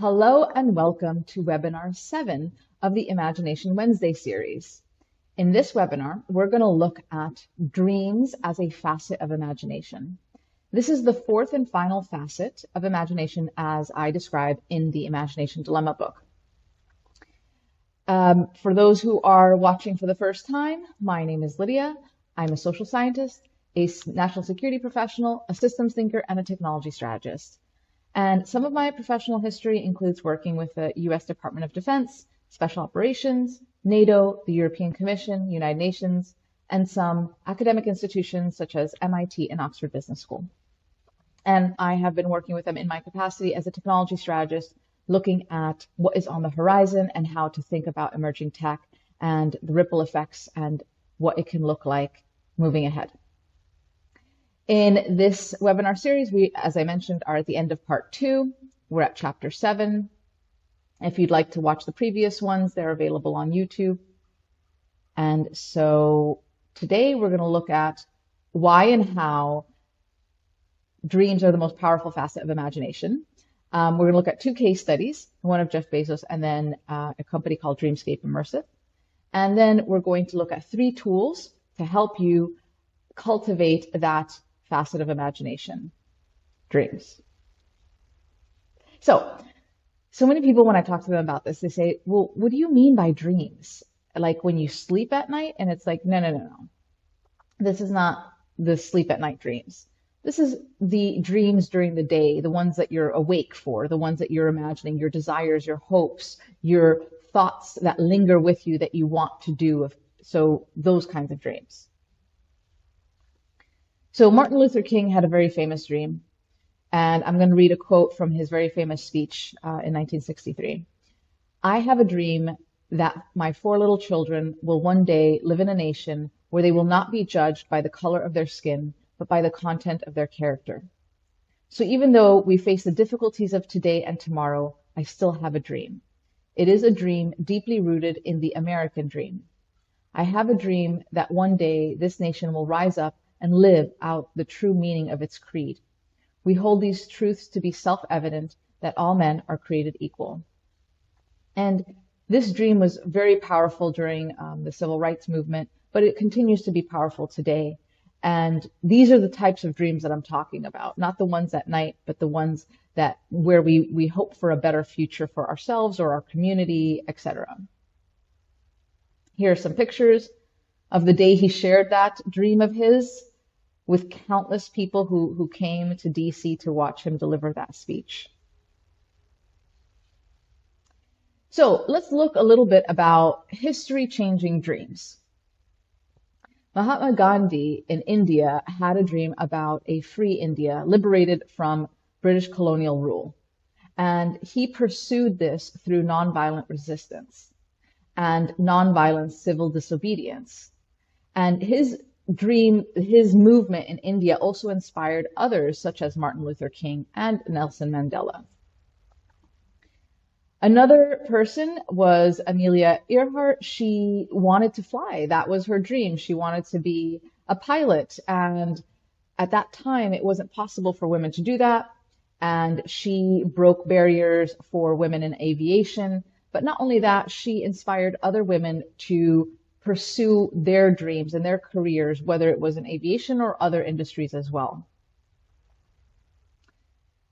Hello and welcome to webinar 7 of the Imagination Wednesday series. In this webinar, we're going to look at dreams as a facet of imagination. This is the fourth and final facet of imagination as I describe in the Imagination Dilemma book. For those who are watching for the first time, my name is Lydia. I'm a social scientist, a national security professional, a systems thinker, and a technology strategist. And some of my professional history includes working with the U.S. Department of Defense, Special Operations, NATO, the European Commission, United Nations, and some academic institutions such as MIT and Oxford Business School. And I have been working with them in my capacity as a technology strategist, looking at what is on the horizon and how to think about emerging tech and the ripple effects and what it can look like moving ahead. In this webinar series, we, as I mentioned, are at the end of part 2. We're at chapter 7. If you'd like to watch the previous ones, they're available on YouTube. And so today we're going to look at why and how dreams are the most powerful facet of imagination. We're going to look at 2 case studies, one of Jeff Bezos and then a company called Dreamscape Immersive. And then we're going to look at 3 tools to help you cultivate that facet of imagination, dreams. So many people, when I talk to them about this, they say, well, what do you mean by dreams? Like when you sleep at night? And it's like, no. This is not the sleep at night dreams. This is the dreams during the day, the ones that you're awake for, the ones that you're imagining, your desires, your hopes, your thoughts that linger with you that you want to do. So those kinds of dreams. So Martin Luther King had a very famous dream, and I'm going to read a quote from his very famous speech in 1963. I have a dream that my 4 little children will one day live in a nation where they will not be judged by the color of their skin, but by the content of their character. So even though we face the difficulties of today and tomorrow, I still have a dream. It is a dream deeply rooted in the American dream. I have a dream that one day this nation will rise up and live out the true meaning of its creed. We hold these truths to be self-evident, that all men are created equal. And this dream was very powerful during the civil rights movement, but it continues to be powerful today. And these are the types of dreams that I'm talking about, not the ones at night, but the ones that where we hope for a better future for ourselves or our community, etc. Here are some pictures of the day he shared that dream of his with countless people who came to DC to watch him deliver that speech. So let's look a little bit about history-changing dreams. Mahatma Gandhi in India had a dream about a free India liberated from British colonial rule. And he pursued this through nonviolent resistance and nonviolent civil disobedience. And his dream, his movement in India also inspired others such as Martin Luther King and Nelson Mandela. Another person was Amelia Earhart. She wanted to fly. That was her dream. She wanted to be a pilot. And at that time, it wasn't possible for women to do that. And she broke barriers for women in aviation. But not only that, she inspired other women to pursue their dreams and their careers, whether it was in aviation or other industries as well.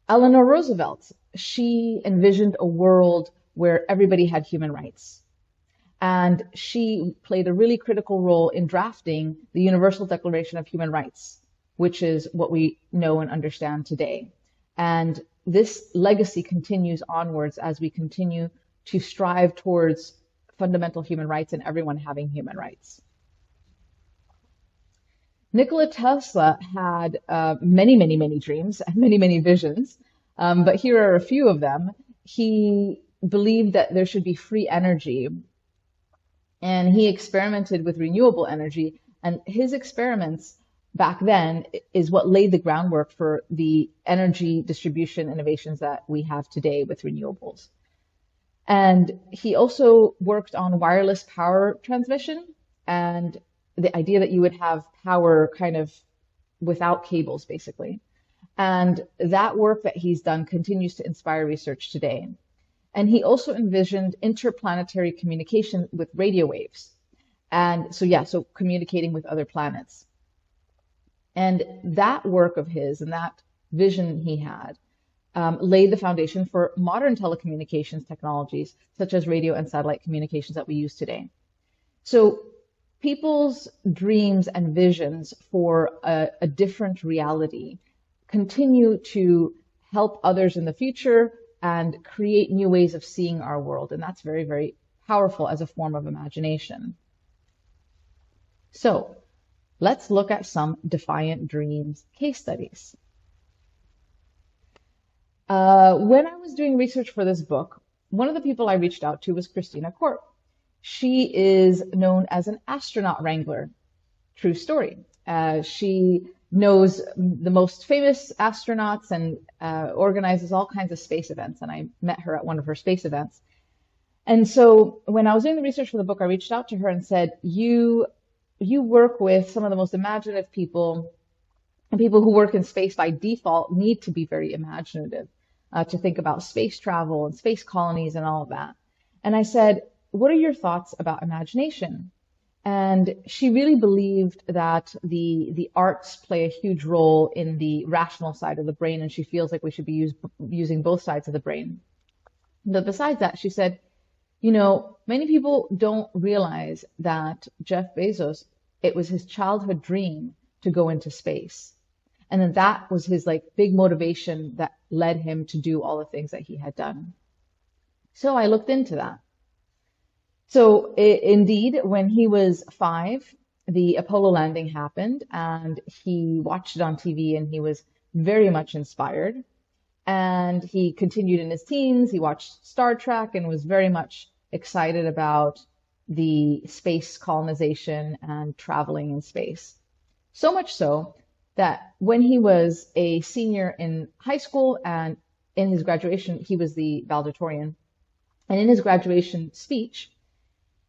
Eleanor Roosevelt, she envisioned a world where everybody had human rights. And she played a really critical role in drafting the Universal Declaration of Human Rights, which is what we know and understand today. And this legacy continues onwards as we continue to strive towards fundamental human rights and everyone having human rights. Nikola Tesla had many dreams and many visions, but here are a few of them. He believed that there should be free energy, and he experimented with renewable energy, and his experiments back then is what laid the groundwork for the energy distribution innovations that we have today with renewables. And he also worked on wireless power transmission and the idea that you would have power kind of without cables, basically. And that work that he's done continues to inspire research today. And he also envisioned interplanetary communication with radio waves. And so, yeah, so communicating with other planets. And that work of his and that vision he had laid the foundation for modern telecommunications technologies, such as radio and satellite communications that we use today. So people's dreams and visions for a different reality continue to help others in the future and create new ways of seeing our world. And that's very, very powerful as a form of imagination. So let's look at some Defiant Dreams case studies. When I was doing research for this book, one of the people I reached out to was Kristina Karlsson. She is known as an astronaut wrangler. True story. She knows the most famous astronauts and organizes all kinds of space events. And I met her at one of her space events. And so when I was doing the research for the book, I reached out to her and said, you work with some of the most imaginative people, and people who work in space by default need to be very imaginative to think about space travel and space colonies and all of that. And I said, what are your thoughts about imagination? And she really believed that the arts play a huge role in the rational side of the brain, and she feels like we should be using both sides of the brain. But besides that, she said, you know, many people don't realize that Jeff Bezos, it was his childhood dream to go into space. And then that was his like big motivation that led him to do all the things that he had done. So I looked into that. So indeed, when he was 5, the Apollo landing happened and he watched it on TV and he was very much inspired. And he continued in his teens. He watched Star Trek and was very much excited about the space colonization and traveling in space. So much so that when he was a senior in high school and in his graduation, he was the valedictorian. And in his graduation speech,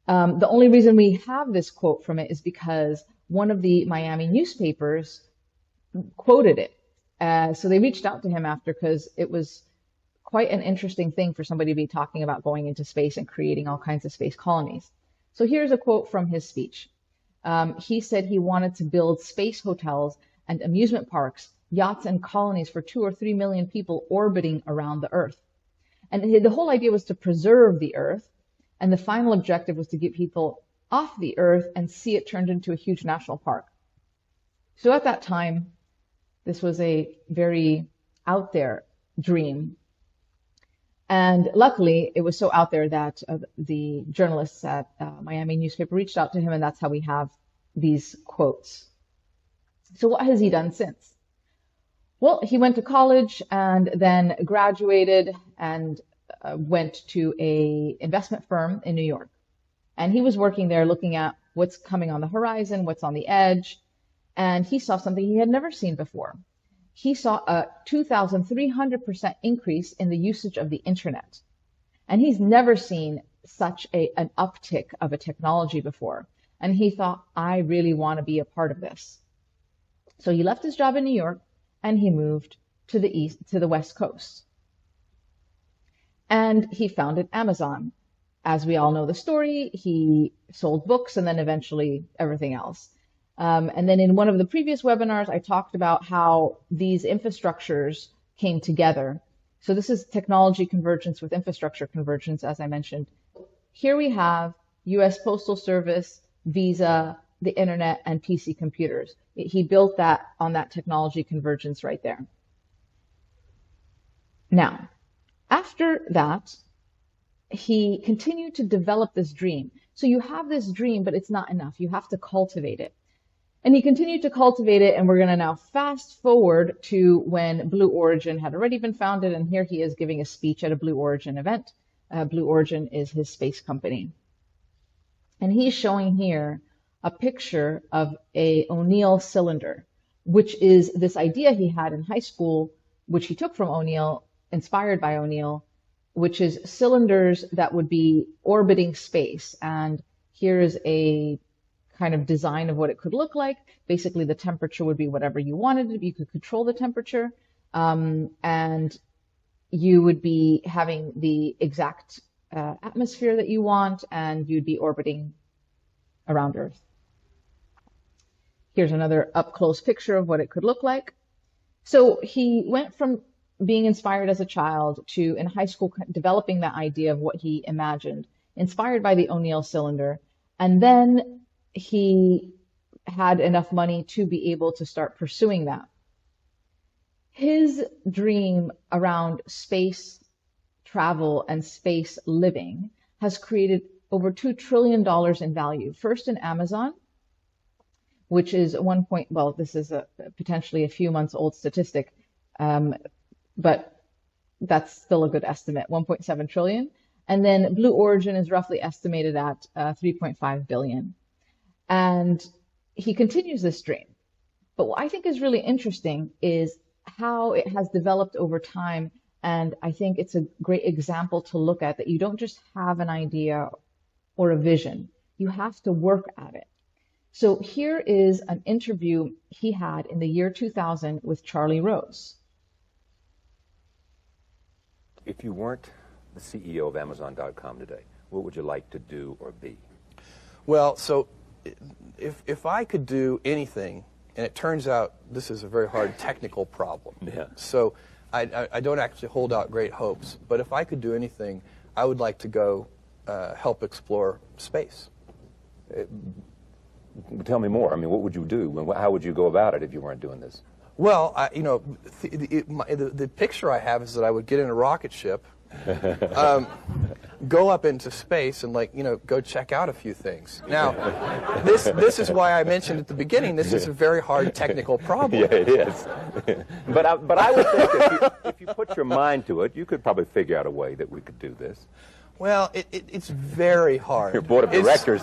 the only reason we have this quote from it is because one of the Miami newspapers quoted it. So they reached out to him after because it was quite an interesting thing for somebody to be talking about going into space and creating all kinds of space colonies. So here's a quote from his speech. He said he wanted to build space hotels and amusement parks, yachts and colonies for 2 or 3 million people orbiting around the Earth. And the whole idea was to preserve the Earth. And the final objective was to get people off the Earth and see it turned into a huge national park. So at that time, this was a very out there dream. And luckily, it was so out there that the journalists at Miami newspaper reached out to him, and that's how we have these quotes. So what has he done since? Well, he went to college and then graduated and went to a investment firm in New York. And he was working there looking at what's coming on the horizon, what's on the edge. And he saw something he had never seen before. He saw a 2,300% increase in the usage of the internet. And he's never seen such an uptick of a technology before. And he thought, I really want to be a part of this. So he left his job in New York and he moved to the West Coast. And he founded Amazon. As we all know the story, he sold books and then eventually everything else. And then in one of the previous webinars, I talked about how these infrastructures came together. So this is technology convergence with infrastructure convergence, as I mentioned. Here we have US Postal Service, Visa, the internet, and PC computers. He built that on that technology convergence right there. Now, after that, he continued to develop this dream. So you have this dream, but it's not enough. You have to cultivate it. And he continued to cultivate it, and we're going to now fast forward to when Blue Origin had already been founded, and here he is giving a speech at a Blue Origin event. Blue Origin is his space company. And he's showing here a picture of a O'Neill cylinder, which is this idea he had in high school, which he took from O'Neill, inspired by O'Neill, which is cylinders that would be orbiting space. And here's a kind of design of what it could look like. Basically, the temperature would be whatever you wanted it. You could control the temperature. And you would be having the exact atmosphere that you want, and you'd be orbiting around Earth. Here's another up-close picture of what it could look like. So he went from being inspired as a child to, in high school, developing that idea of what he imagined, inspired by the O'Neill cylinder. And then he had enough money to be able to start pursuing that. His dream around space travel and space living has created over $2 trillion in value. First in Amazon, which is well, this is potentially a few months old statistic, but that's still a good estimate, 1.7 trillion. And then Blue Origin is roughly estimated at 3.5 billion. And he continues this dream. But what I think is really interesting is how it has developed over time. And I think it's a great example to look at, that you don't just have an idea or a vision, you have to work at it. So here is an interview he had in the year 2000 with Charlie Rose. If you weren't the CEO of Amazon.com today, what would you like to do or be? Well, so if I could do anything, and it turns out this is a very hard technical problem, so I don't actually hold out great hopes, but if I could do anything, I would like to go help explore space. Tell me more. I mean, what would you do? How would you go about it if you weren't doing this? Well, the picture I have is that I would get in a rocket ship, go up into space, and go check out a few things. Now, this is why I mentioned at the beginning, this is a very hard technical problem. Yeah, it is. but I would think if you put your mind to it, you could probably figure out a way that we could do this. Well, it's very hard. Your board of directors,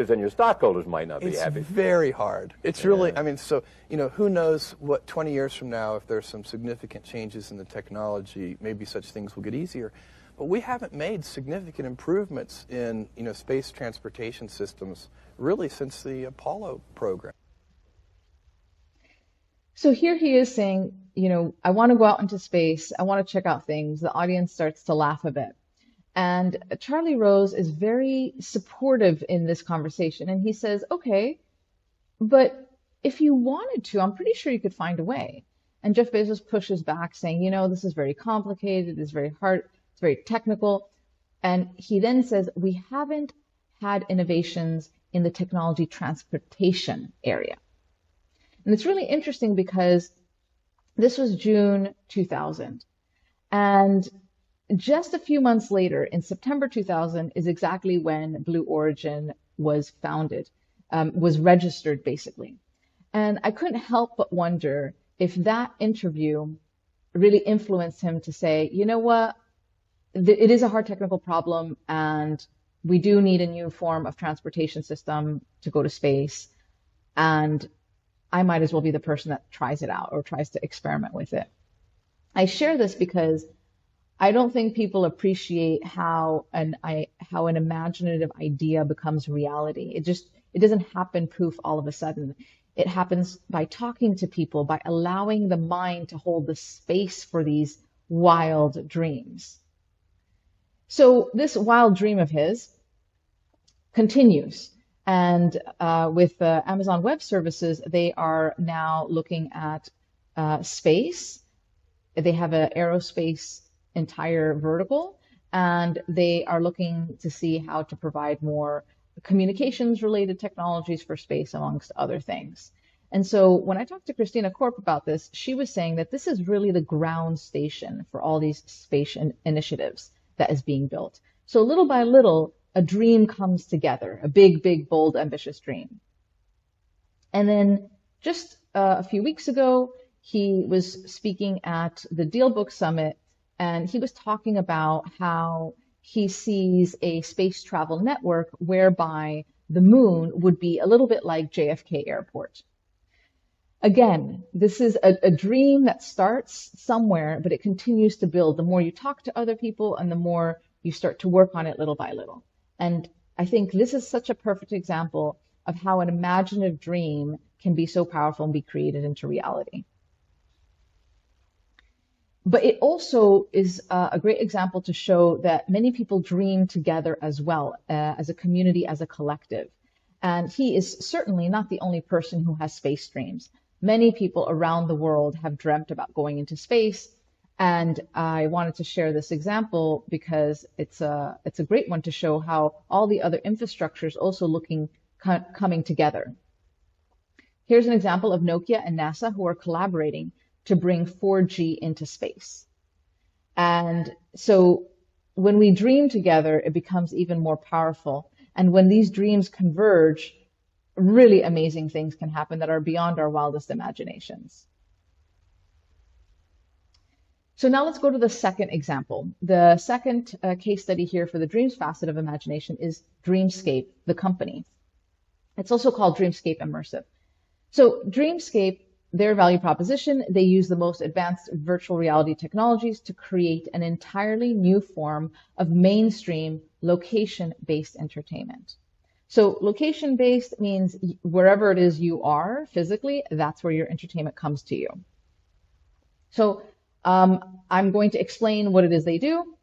and your stockholders might not be happy. It's very hard. It's really, I mean, so, who knows what 20 years from now, if there's some significant changes in the technology, maybe such things will get easier. But we haven't made significant improvements in, space transportation systems really since the Apollo program. So here he is saying, I want to go out into space. I want to check out things. The audience starts to laugh a bit. And Charlie Rose is very supportive in this conversation. And he says, okay, but if you wanted to, I'm pretty sure you could find a way. And Jeff Bezos pushes back saying, this is very complicated. It's very hard. It's very technical. And he then says, we haven't had innovations in the technology transportation area. And it's really interesting because this was June 2000. And just a few months later, in September 2000, is exactly when Blue Origin was founded, was registered, basically. And I couldn't help but wonder if that interview really influenced him to say, you know what, it is a hard technical problem, and we do need a new form of transportation system to go to space, and I might as well be the person that tries it out or tries to experiment with it. I share this because I don't think people appreciate how an imaginative idea becomes reality. It doesn't happen poof all of a sudden. It happens by talking to people, by allowing the mind to hold the space for these wild dreams. So this wild dream of his continues. And with Amazon Web Services, they are now looking at space. They have an aerospace entire vertical, and they are looking to see how to provide more communications related technologies for space, amongst other things. And so when I talked to Kristina Korp about this, she was saying that this is really the ground station for all these space initiatives that is being built. So little by little, a dream comes together, a big, big, bold, ambitious dream. And then just a few weeks ago, he was speaking at the DealBook Summit, and he was talking about how he sees a space travel network whereby the moon would be a little bit like JFK Airport. Again, this is a dream that starts somewhere, but it continues to build. The more you talk to other people and the more you start to work on it little by little. And I think this is such a perfect example of how an imaginative dream can be so powerful and be created into reality. But it also is a great example to show that many people dream together as well, as a community, as a collective. And he is certainly not the only person who has space dreams. Many people around the world have dreamt about going into space. And I wanted to share this example because it's a great one to show how all the other infrastructures also coming together. Here's an example of Nokia and NASA who are collaborating to bring 4G into space. And so when we dream together, it becomes even more powerful. And when these dreams converge, really amazing things can happen that are beyond our wildest imaginations. So now let's go to the second example. The second case study here for the dreams facet of imagination is Dreamscape, the company. It's also called Dreamscape Immersive. So Dreamscape, their value proposition, they use the most advanced virtual reality technologies to create an entirely new form of mainstream location-based entertainment. So location-based means wherever it is you are physically, that's where your entertainment comes to you. So I'm going to explain what it is they do.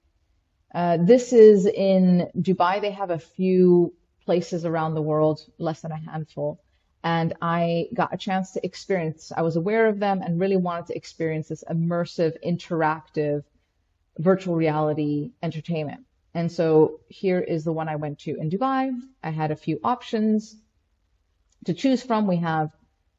This is in Dubai. They have a few places around the world, less than a handful. And I got a chance to experience, I was aware of them and really wanted to experience this immersive, interactive, virtual reality entertainment. And so here is the one I went to in Dubai. I had a few options to choose from. We have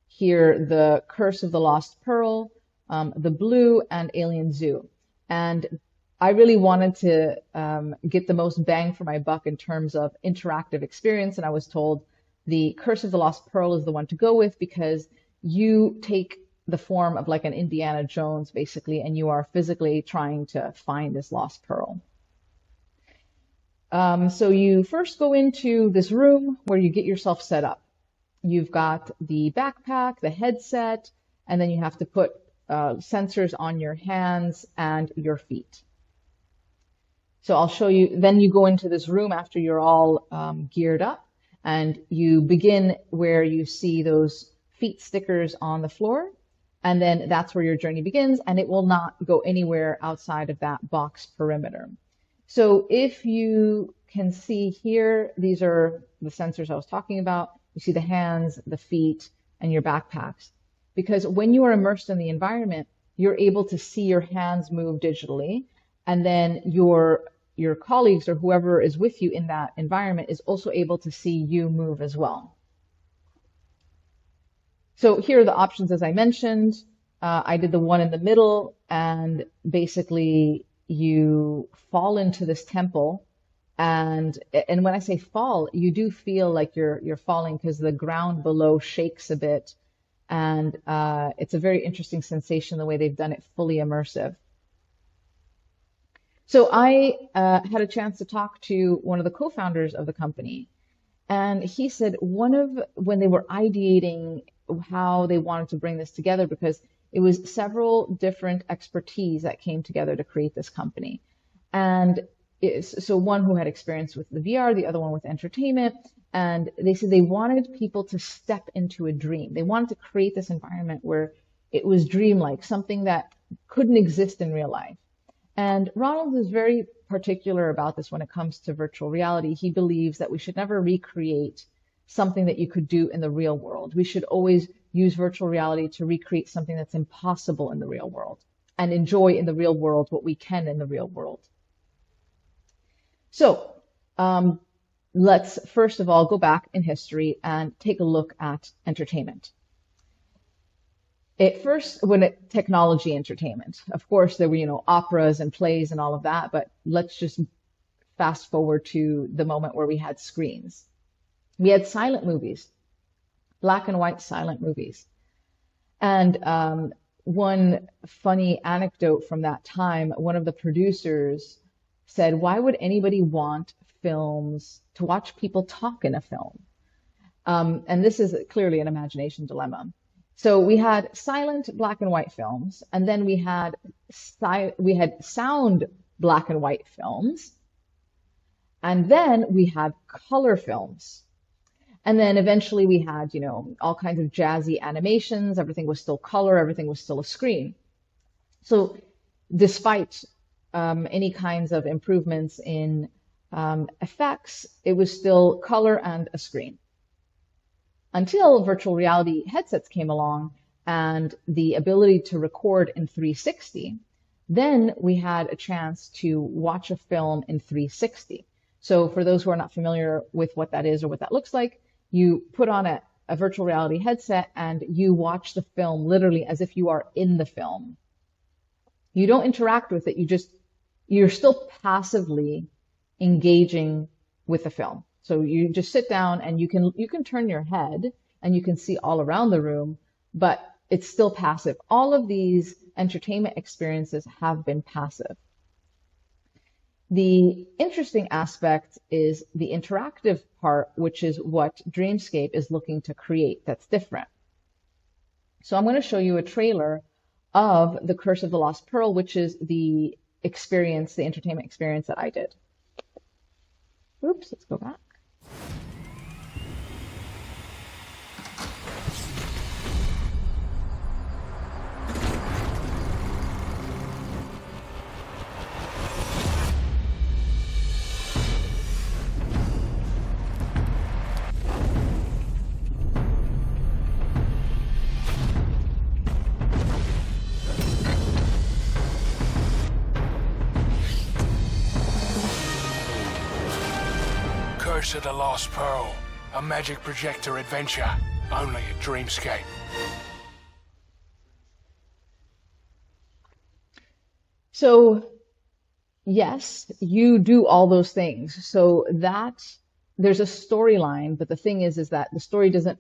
here the Curse of the Lost Pearl, the Blue, and Alien Zoo. And I really wanted to get the most bang for my buck in terms of interactive experience. And I was told the Curse of the Lost Pearl is the one to go with because you take the form of like an Indiana Jones, basically, and you are physically trying to find this lost pearl. So you first go into this room where you get yourself set up. You've got the backpack, the headset, and then you have to put sensors on your hands and your feet. So I'll show you, then you go into this room after you're all geared up. And you begin where you see those feet stickers on the floor. And then that's where your journey begins. And it will not go anywhere outside of that box perimeter. So if you can see here, these are the sensors I was talking about. You see the hands, the feet, and your backpacks. Because when you are immersed in the environment, you're able to see your hands move digitally. And then your colleagues or whoever is with you in that environment is also able to see you move as well. So here are the options as I mentioned. I did the one in the middle, and basically you fall into this temple. And when I say fall, you do feel like you're falling because the ground below shakes a bit. And it's a very interesting sensation the way they've done it fully immersive. So I had a chance to talk to one of the co-founders of the company, and he said when they were ideating how they wanted to bring this together, because it was several different expertise that came together to create this company. And so one who had experience with the VR, the other one with entertainment, and they said they wanted people to step into a dream. They wanted to create this environment where it was dreamlike, something that couldn't exist in real life. And Ronald is very particular about this when it comes to virtual reality. He believes that we should never recreate something that you could do in the real world. We should always use virtual reality to recreate something that's impossible in the real world and enjoy in the real world what we can in the real world. So let's first of all go back in history and take a look at entertainment. Technology entertainment. Of course, there were, operas and plays and all of that, but let's just fast forward to the moment where we had screens. We had silent movies, black and white silent movies. And one funny anecdote from that time, one of the producers said, why would anybody want films to watch people talk in a film? And this is clearly an imagination dilemma. So we had silent black and white films, and then we had sound black and white films, and then we had color films. And then eventually we had, all kinds of jazzy animations. Everything was still color. Everything was still a screen. So despite any kinds of improvements in effects, it was still color and a screen. Until virtual reality headsets came along and the ability to record in 360, then we had a chance to watch a film in 360. So for those who are not familiar with what that is or what that looks like, you put on a virtual reality headset and you watch the film literally as if you are in the film. You don't interact with it, you're still passively engaging with the film. So you just sit down and you can turn your head and you can see all around the room, but it's still passive. All of these entertainment experiences have been passive. The interesting aspect is the interactive part, which is what Dreamscape is looking to create that's different. So I'm going to show you a trailer of The Curse of the Lost Pearl, which is the experience, the entertainment experience that I did. Oops, let's go back. Curse of the Lost Pearl, a magic projector adventure, only at Dreamscape. So, yes, you do all those things. So that there's a storyline, but the thing is that the story doesn't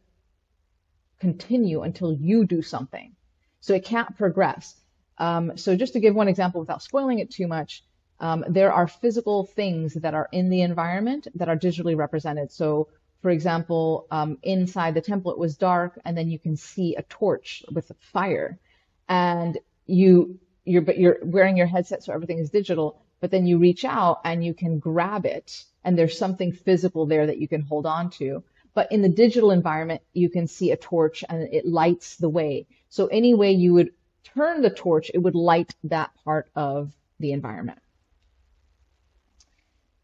continue until you do something. So it can't progress. So just to give one example without spoiling it too much, there are physical things that are in the environment that are digitally represented. So, for example, inside the temple it was dark, and then you can see a torch with fire, and you're wearing your headset, so everything is digital. But then you reach out and you can grab it, and there's something physical there that you can hold on to. But in the digital environment, you can see a torch and it lights the way. So any way you would turn the torch, it would light that part of the environment.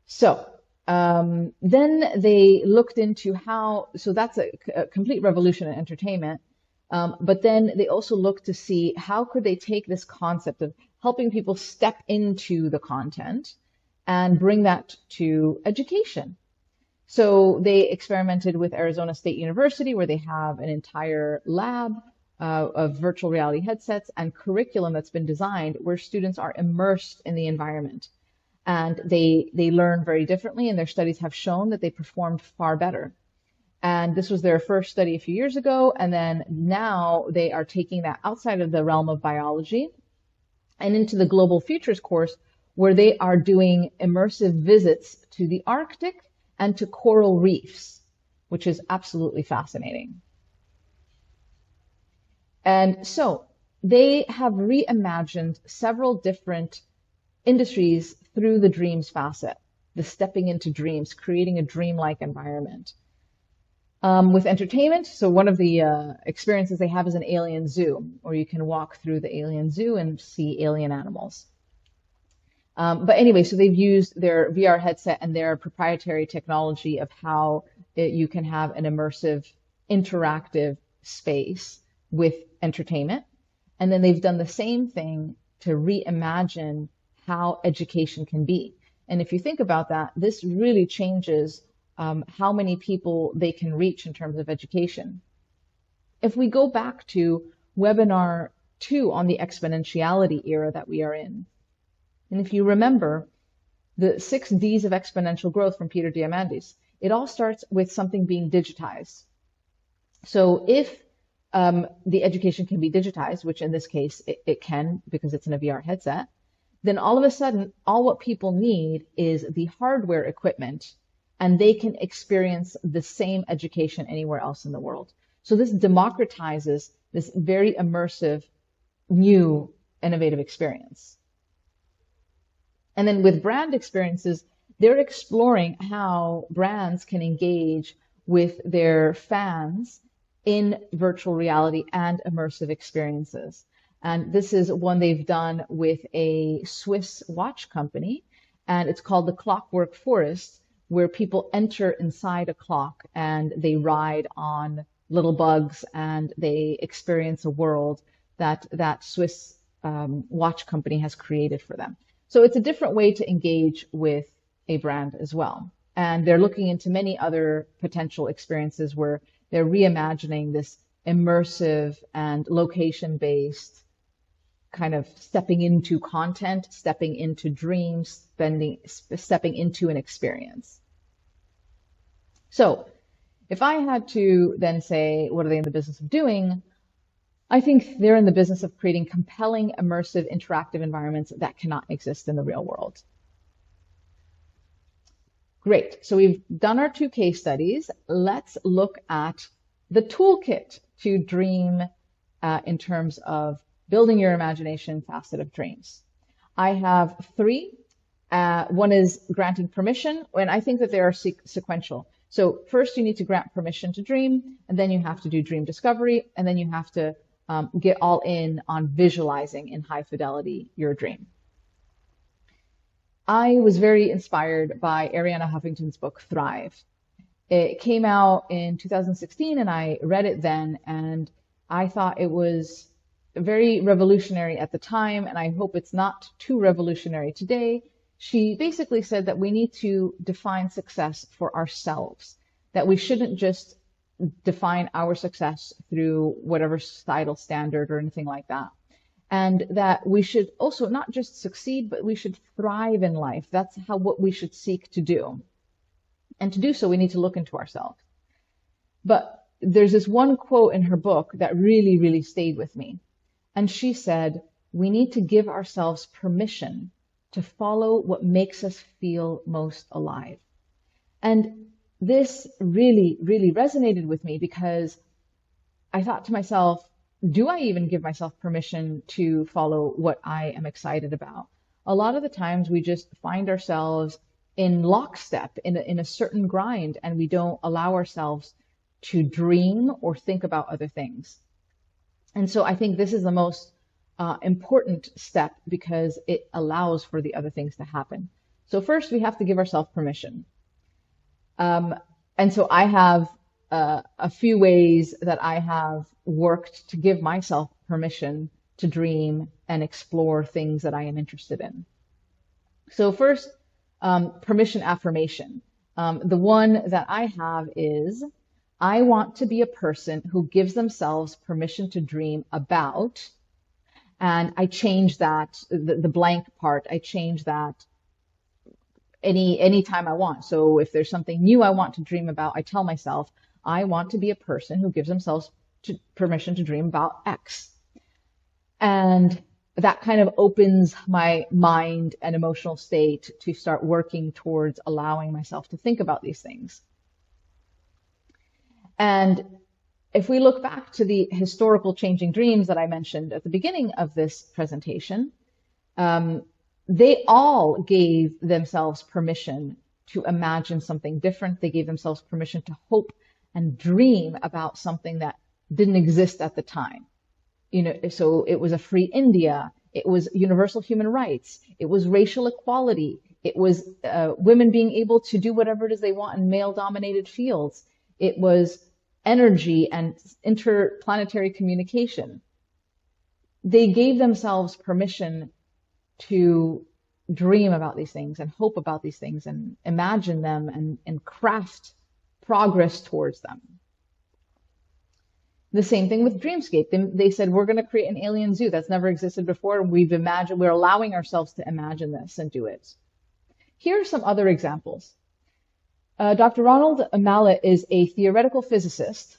So then they looked into so that's a complete revolution in entertainment. But then they also looked to see how could they take this concept of helping people step into the content and bring that to education. So they experimented with Arizona State University, where they have an entire lab of virtual reality headsets and curriculum that's been designed where students are immersed in the environment. And they learn very differently, and their studies have shown that they performed far better. And this was their first study a few years ago, and then now they are taking that outside of the realm of biology and into the Global Futures course, where they are doing immersive visits to the Arctic and to coral reefs, which is absolutely fascinating. And so they have reimagined several different industries through the dreams facet, the stepping into dreams, creating a dreamlike environment. With entertainment, so one of the experiences they have is an alien zoo, where you can walk through the alien zoo and see alien animals. But anyway, so they've used their VR headset and their proprietary technology of how you can have an immersive, interactive space with entertainment. And then they've done the same thing to reimagine how education can be. And if you think about that, this really changes how many people they can reach in terms of education. If we go back to webinar 2 on the exponentiality era that we are in, and if you remember the 6 Ds of exponential growth from Peter Diamandis, it all starts with something being digitized. So if the education can be digitized, which in this case it can because it's in a VR headset, then all of a sudden, all what people need is the hardware equipment, and they can experience the same education anywhere else in the world. So this democratizes this very immersive, new, innovative experience. And then with brand experiences, they're exploring how brands can engage with their fans in virtual reality and immersive experiences. And this is one they've done with a Swiss watch company, and it's called the Clockwork Forest, where people enter inside a clock and they ride on little bugs and they experience a world that Swiss watch company has created for them. So it's a different way to engage with a brand as well. And they're looking into many other potential experiences where they're reimagining this immersive and location-based kind of stepping into content, stepping into dreams, stepping into an experience. So if I had to then say, what are they in the business of doing? I think they're in the business of creating compelling, immersive, interactive environments that cannot exist in the real world. Great. So we've done our 2 case studies. Let's look at the toolkit to dream in terms of building your imagination facet of dreams. I have 3. One is granting permission, and I think that they are sequential. So first you need to grant permission to dream, and then you have to do dream discovery, and then you have to get all in on visualizing in high fidelity your dream. I was very inspired by Arianna Huffington's book, Thrive. It came out in 2016 and I read it then, and I thought it was very revolutionary at the time, and I hope it's not too revolutionary today. She basically said that we need to define success for ourselves, that we shouldn't just define our success through whatever societal standard or anything like that. And that we should also not just succeed, but we should thrive in life. That's what we should seek to do. And to do so, we need to look into ourselves. But there's this one quote in her book that really, really stayed with me. And she said, we need to give ourselves permission to follow what makes us feel most alive. And this really, really resonated with me because I thought to myself, do I even give myself permission to follow what I am excited about? A lot of the times we just find ourselves in lockstep, in a certain grind, and we don't allow ourselves to dream or think about other things. And so I think this is the most important step because it allows for the other things to happen. So first we have to give ourselves permission. And so I have a few ways that I have worked to give myself permission to dream and explore things that I am interested in. So first, permission affirmation. The one that I have is, I want to be a person who gives themselves permission to dream about, and I change that, the blank part, I change that any time I want. So if there's something new I want to dream about, I tell myself, I want to be a person who gives themselves permission to dream about X. And that kind of opens my mind and emotional state to start working towards allowing myself to think about these things. And if we look back to the historical changing dreams that I mentioned at the beginning of this presentation, they all gave themselves permission to imagine something different. They gave themselves permission to hope and dream about something that didn't exist at the time. So it was a free India, it was universal human rights, it was racial equality, it was women being able to do whatever it is they want in male-dominated fields, it was energy and interplanetary communication. They gave themselves permission to dream about these things and hope about these things and imagine them and craft progress towards them. The same thing with Dreamscape. They said, we're going to create an alien zoo that's never existed before. We're allowing ourselves to imagine this and do it. Here are some other examples. Dr. Ronald Mallet is a theoretical physicist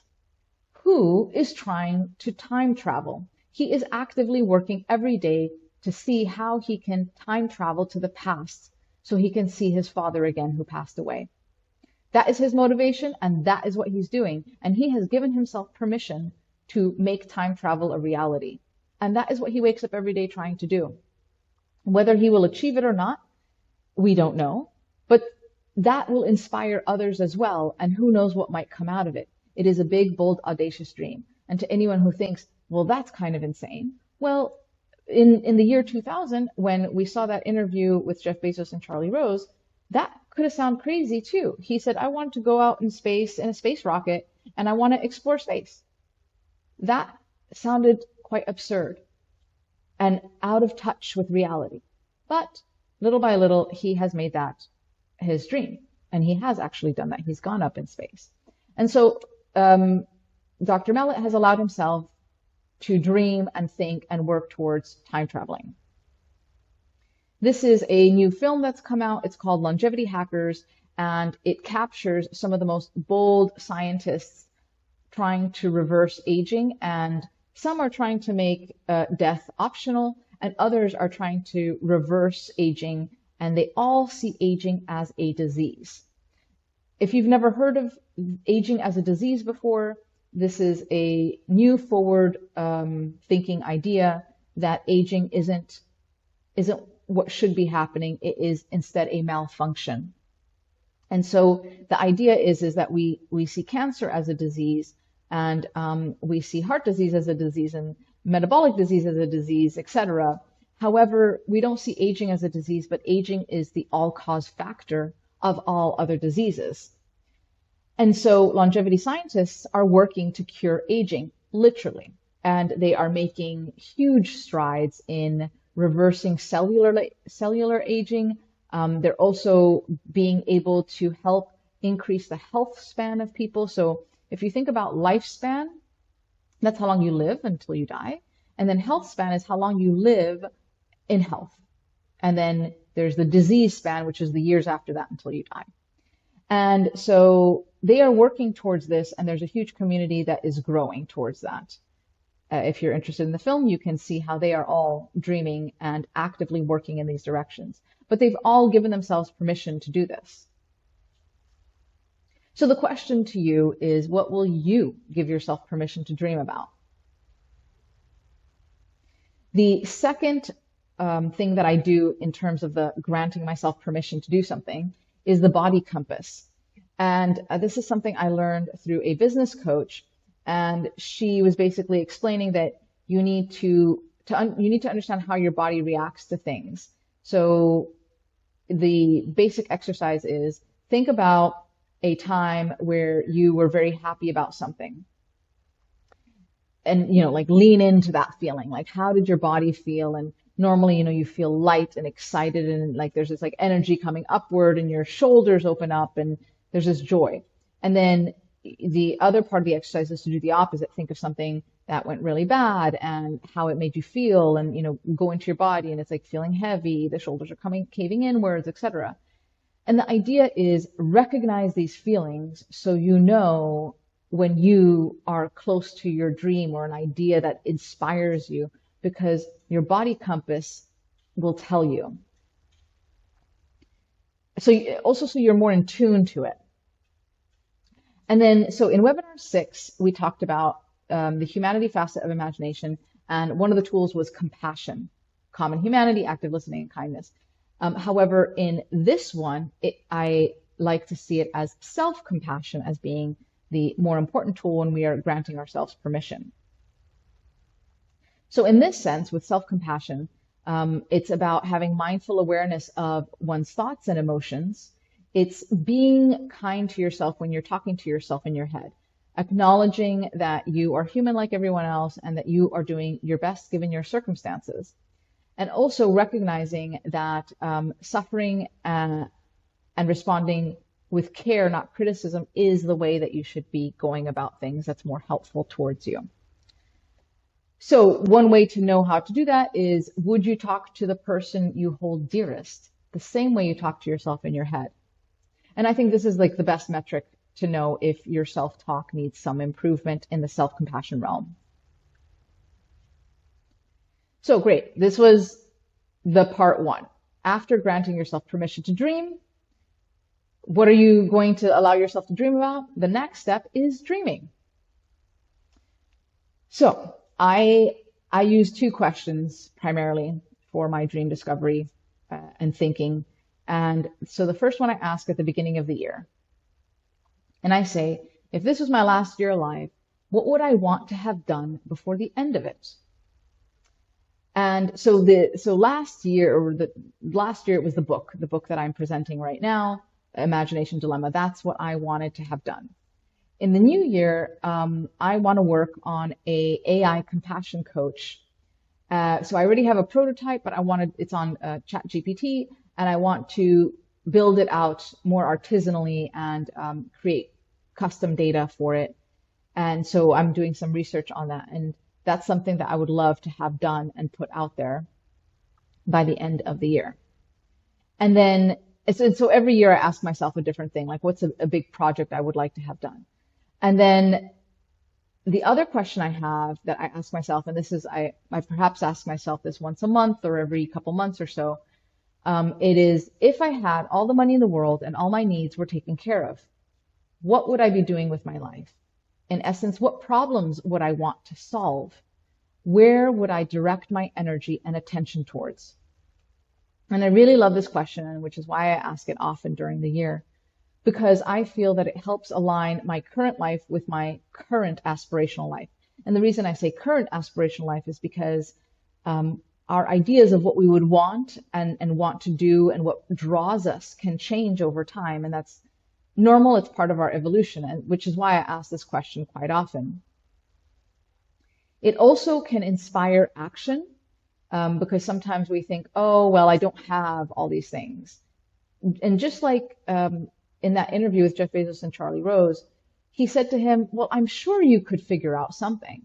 who is trying to time travel. He is actively working every day to see how he can time travel to the past so he can see his father again who passed away. That is his motivation, and that is what he's doing. And he has given himself permission to make time travel a reality. And that is what he wakes up every day trying to do. Whether he will achieve it or not, we don't know. But that will inspire others as well, and who knows what might come out of it. It is a big, bold, audacious dream. And to anyone who thinks, well, that's kind of insane, Well, in the year 2000, when we saw that interview with Jeff Bezos and Charlie Rose, that could have sounded crazy too. He said, I want to go out in space in a space rocket and I want to explore space. That sounded quite absurd and out of touch with reality. But little by little, he has made that his dream. And he has actually done that. He's gone up in space. And so Dr. Mellett has allowed himself to dream and think and work towards time traveling. This is a new film that's come out. It's called Longevity Hackers, and it captures some of the most bold scientists trying to reverse aging, and some are trying to make death optional, and others are trying to reverse aging, and they all see aging as a disease. If you've never heard of aging as a disease before, this is a new forward thinking idea that aging isn't what should be happening. It is instead a malfunction. And so the idea is that we see cancer as a disease, and we see heart disease as a disease, and metabolic disease as a disease, etc. However, we don't see aging as a disease, but aging is the all-cause factor of all other diseases. And so longevity scientists are working to cure aging, literally, and they are making huge strides in reversing cellular aging. They're also being able to help increase the health span of people. So if you think about lifespan, that's how long you live until you die. And then health span is how long you live in health. And then there's the disease span, which is the years after that until you die. And so they are working towards this, and there's a huge community that is growing towards that. If you're interested in the film, you can see how they are all dreaming and actively working in these directions. But they've all given themselves permission to do this. So the question to you is, what will you give yourself permission to dream about? The second thing that I do in terms of the granting myself permission to do something is the body compass. And this is something I learned through a business coach. And she was basically explaining that you need to understand how your body reacts to things. So the basic exercise is, think about a time where you were very happy about something. And, like lean into that feeling. Like, how did your body feel? And normally, you feel light and excited, and like there's this like energy coming upward, and your shoulders open up, and there's this joy. And then the other part of the exercise is to do the opposite. Think of something that went really bad and how it made you feel, and go into your body, and it's like feeling heavy, the shoulders are caving inwards, etc. And the idea is, recognize these feelings so you know when you are close to your dream or an idea that inspires you, because your body compass will tell you. So you're more in tune to it. And then, so in webinar 6, we talked about the humanity facet of imagination, and one of the tools was compassion, common humanity, active listening, and kindness. However, in this one, I like to see it as self-compassion as being the more important tool when we are granting ourselves permission. So in this sense, with self-compassion, it's about having mindful awareness of one's thoughts and emotions. It's being kind to yourself when you're talking to yourself in your head, acknowledging that you are human like everyone else and that you are doing your best given your circumstances. And also recognizing that suffering and responding with care, not criticism, is the way that you should be going about things that's more helpful towards you. So one way to know how to do that is, would you talk to the person you hold dearest the same way you talk to yourself in your head? And I think this is like the best metric to know if your self-talk needs some improvement in the self-compassion realm. So great. This was the part 1. After granting yourself permission to dream, what are you going to allow yourself to dream about? The next step is dreaming. So I use 2 questions primarily for my dream discovery and thinking. And so the first one I ask at the beginning of the year. And I say, if this was my last year alive, what would I want to have done before the end of it? And so last year it was the book that I'm presenting right now, Imagination Dilemma. That's what I wanted to have done. In the new year, I want to work on a AI compassion coach. So I already have a prototype, but it's on ChatGPT, and I want to build it out more artisanally and create custom data for it. And so I'm doing some research on that. And that's something that I would love to have done and put out there by the end of the year. And then, so every year I ask myself a different thing, like what's a big project I would like to have done? And then the other question I have that I ask myself, and this is, I perhaps ask myself this once a month or every couple months or so, it is, if I had all the money in the world and all my needs were taken care of, what would I be doing with my life? In essence, what problems would I want to solve? Where would I direct my energy and attention towards? And I really love this question, which is why I ask it often during the year, because I feel that it helps align my current life with my current aspirational life. And the reason I say current aspirational life is because our ideas of what we would want and want to do and what draws us can change over time. And that's normal. It's part of our evolution, and which is why I ask this question quite often. It also can inspire action because sometimes we think, oh, well, I don't have all these things. And just like in that interview with Jeff Bezos and Charlie Rose, he said to him, well, I'm sure you could figure out something.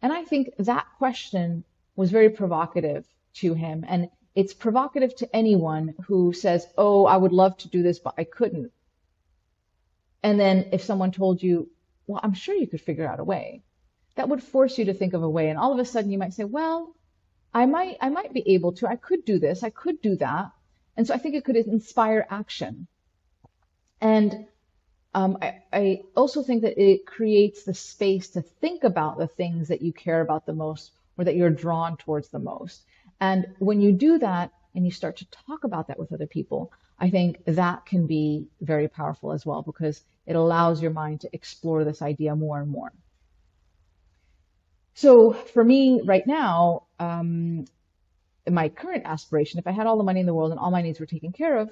And I think that question was very provocative to him. And it's provocative to anyone who says, oh, I would love to do this, but I couldn't. And then if someone told you, well, I'm sure you could figure out a way, that would force you to think of a way. And all of a sudden you might say, well, I might be able to, I could do this, I could do that. And so I think it could inspire action. And I also think that it creates the space to think about the things that you care about the most or that you're drawn towards the most. And when you do that and you start to talk about that with other people, I think that can be very powerful as well, because it allows your mind to explore this idea more and more. So for me right now, my current aspiration, if I had all the money in the world and all my needs were taken care of,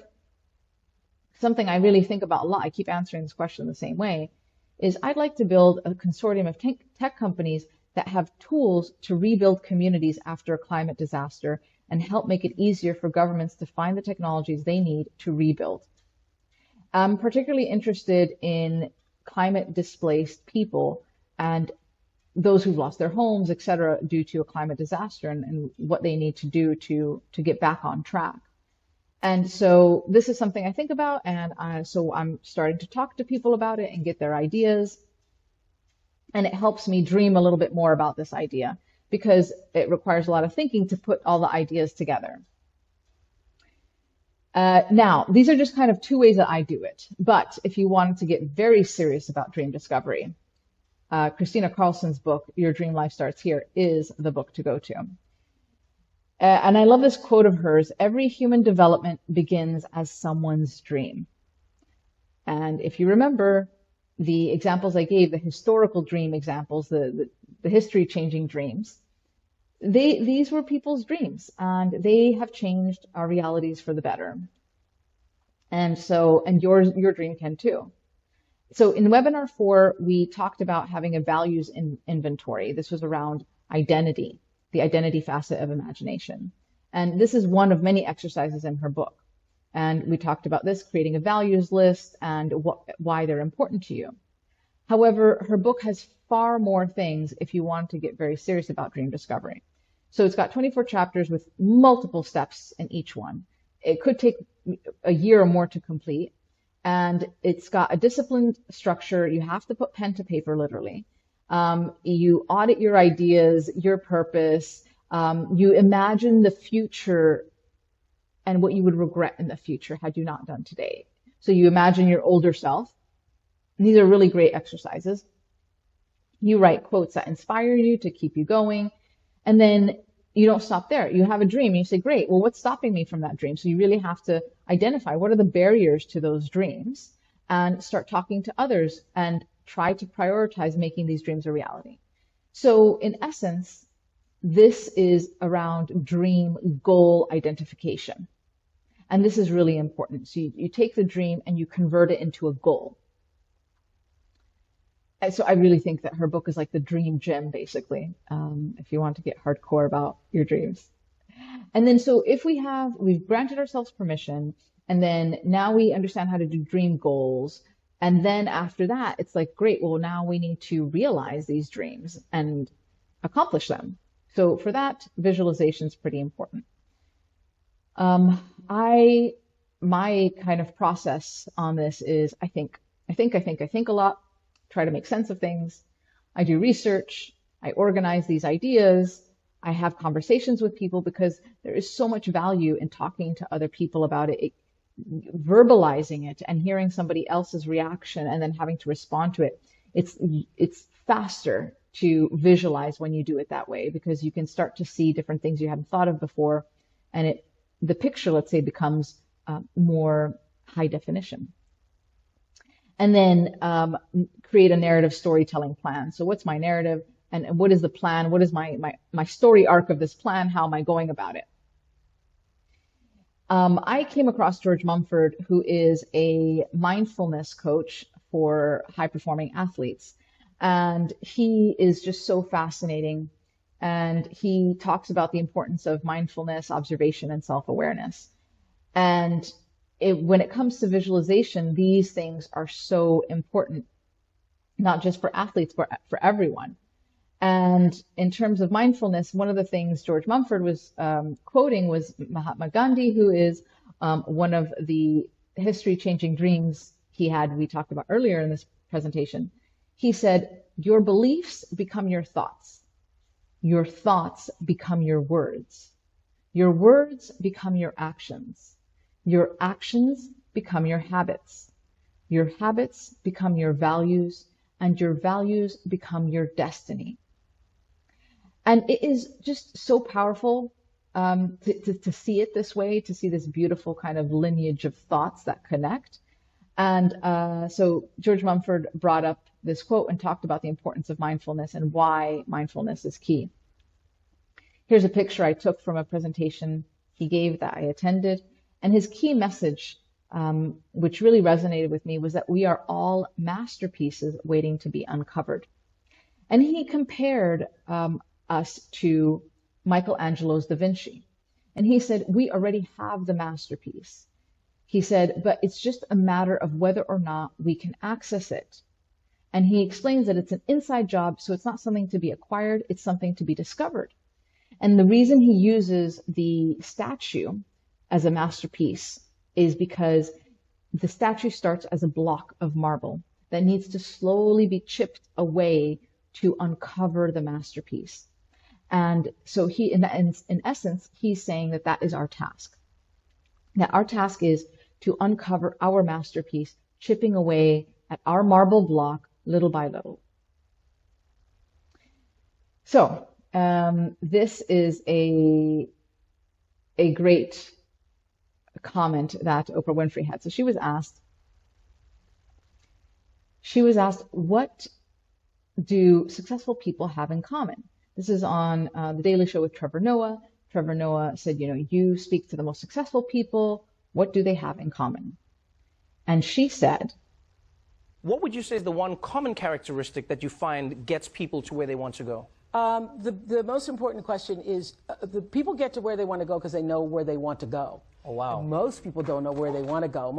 something I really think about a lot, I keep answering this question the same way, is I'd like to build a consortium of tech companies that have tools to rebuild communities after a climate disaster and help make it easier for governments to find the technologies they need to rebuild. I'm particularly interested in climate displaced people and those who've lost their homes, et cetera, due to a climate disaster and what they need to do to get back on track. And so this is something I think about, and so I'm starting to talk to people about it and get their ideas. And it helps me dream a little bit more about this idea because it requires a lot of thinking to put all the ideas together. Now, these are just kind of two ways that I do it. But if you wanted to get very serious about dream discovery, Kristina Karlsson's book, Your Dream Life Starts Here, is the book to go to. And I love this quote of hers: every human development begins as someone's dream. And if you remember the examples I gave, the historical dream examples, the history-changing dreams, these were people's dreams, and they have changed our realities for the better. And so, and your dream can too. So in webinar 4, we talked about having a values inventory. This was around identity, the identity facet of imagination. And this is one of many exercises in her book. And we talked about this, creating a values list and why they're important to you. However, her book has far more things if you want to get very serious about dream discovery. So it's got 24 chapters with multiple steps in each one. It could take a year or more to complete. And it's got a disciplined structure. You have to put pen to paper, literally. You audit your ideas, your purpose. You imagine the future and what you would regret in the future had you not done today. So you imagine your older self. And these are really great exercises. You write quotes that inspire you to keep you going. And then you don't stop there. You have a dream and you say, great, well, what's stopping me from that dream? So you really have to identify what are the barriers to those dreams and start talking to others and try to prioritize making these dreams a reality. So in essence, this is around dream goal identification. And this is really important. So you take the dream and you convert it into a goal. And so I really think that her book is like the dream gym, basically, if you want to get hardcore about your dreams. And then so if we've granted ourselves permission, and then now we understand how to do dream goals. And then after that, it's like, great, well, now we need to realize these dreams and accomplish them. So for that, visualization is pretty important. My kind of process on this is I think a lot, try to make sense of things. I do research. I organize these ideas. I have conversations with people because there is so much value in talking to other people about it, verbalizing it and hearing somebody else's reaction and then having to respond to it. It's faster to visualize when you do it that way because you can start to see different things you hadn't thought of before, and the picture, let's say, becomes more high definition. And then create a narrative storytelling plan. So what's my narrative and what is the plan? What is my story arc of this plan? How am I going about it? I came across George Mumford, who is a mindfulness coach for high-performing athletes. And he is just so fascinating. And he talks about the importance of mindfulness, observation, and self-awareness. And when it comes to visualization, these things are so important, not just for athletes, but for everyone. And in terms of mindfulness, one of the things George Mumford was quoting was Mahatma Gandhi, who is one of the history-changing dreams he had, we talked about earlier in this presentation. He said, your beliefs become your thoughts. Your thoughts become your words. Your words become your actions. Your actions become your habits. Your habits become your values, and your values become your destiny. And it is just so powerful to see it this way, to see this beautiful kind of lineage of thoughts that connect. And so George Mumford brought up this quote and talked about the importance of mindfulness and why mindfulness is key. Here's a picture I took from a presentation he gave that I attended. And his key message, which really resonated with me, was that we are all masterpieces waiting to be uncovered. And he compared us to Michelangelo's Da Vinci. And he said, we already have the masterpiece. He said, but it's just a matter of whether or not we can access it. And he explains that it's an inside job, so it's not something to be acquired, it's something to be discovered. And the reason he uses the statue as a masterpiece is because the statue starts as a block of marble that needs to slowly be chipped away to uncover the masterpiece. And so in essence, he's saying that that is our task. That our task is to uncover our masterpiece, chipping away at our marble block little by little. So this is a great comment that Oprah Winfrey had. So she was asked, what do successful people have in common? This is on The Daily Show with Trevor Noah. Trevor Noah said, you speak to the most successful people. What do they have in common? And she said, what would you say is the one common characteristic that you find gets people to where they want to go? The most important question is, the people get to where they want to go because they know where they want to go. Oh, wow. And most people don't know where they want to go.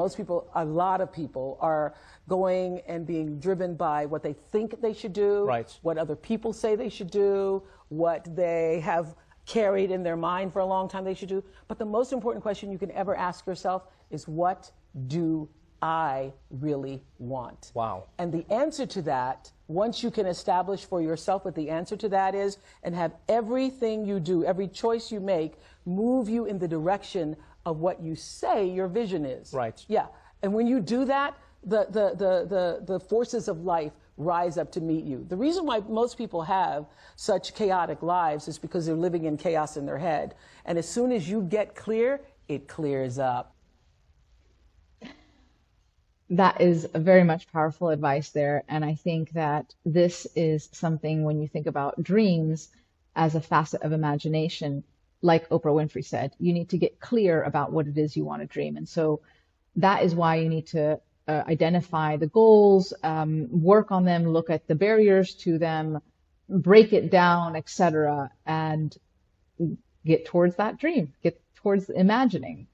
A lot of people are going and being driven by what they think they should do, right, what other people say they should do, what they have carried in their mind for a long time they should do. But the most important question you can ever ask yourself is, what do I really want? Wow. And the answer to that, once you can establish for yourself what the answer to that is, and have everything you do, every choice you make, move you in the direction of what you say your vision is. Right. Yeah. And when you do that, the forces of life rise up to meet you. The reason why most people have such chaotic lives is because they're living in chaos in their head. And as soon as you get clear, it clears up. That is very much powerful advice there. And I think that this is something, when you think about dreams, as a facet of imagination, like Oprah Winfrey said, you need to get clear about what it is you want to dream. And so that is why you need to identify the goals, work on them, look at the barriers to them, break it down, etc., and get towards that dream, get towards imagining.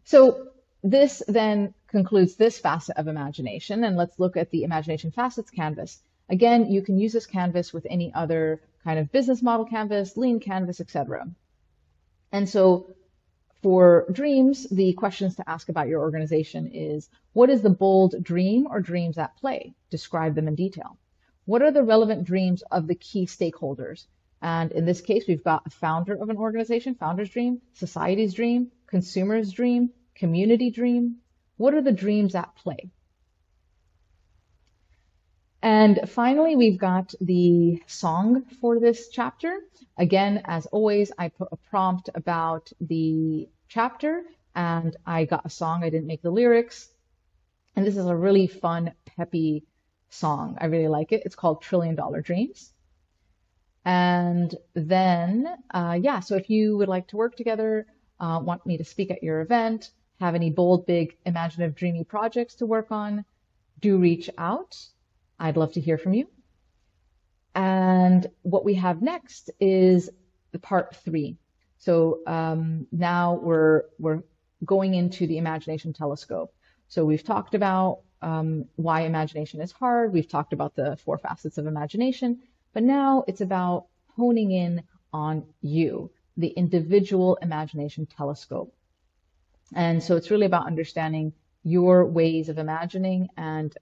So this then concludes this facet of imagination, and let's look at the imagination facets canvas. Again, you can use this canvas with any other kind of business model canvas, lean canvas, etc. And so for dreams, the questions to ask about your organization is, what is the bold dream or dreams at play? Describe them in detail. What are the relevant dreams of the key stakeholders? And in this case, we've got a founder of an organization, founder's dream, society's dream, consumer's dream, community dream. What are the dreams at play? And finally, we've got the song for this chapter. Again, as always, I put a prompt about the chapter, and I got a song. I didn't make the lyrics. And this is a really fun, peppy song. I really like it. It's called $1 Trillion Dreams. And then, so if you would like to work together, want me to speak at your event, have any bold, big, imaginative, dreamy projects to work on, do reach out. I'd love to hear from you. And what we have next is the part 3. So now we're going into the imagination telescope. So we've talked about why imagination is hard. We've talked about the 4 facets of imagination. But now it's about honing in on you, the individual imagination telescope. And so it's really about understanding your ways of imagining, and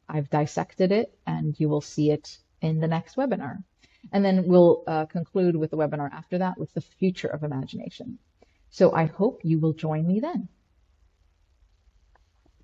I've dissected it, and you will see it in the next webinar. And then we'll conclude with the webinar after that with the future of imagination. So I hope you will join me then.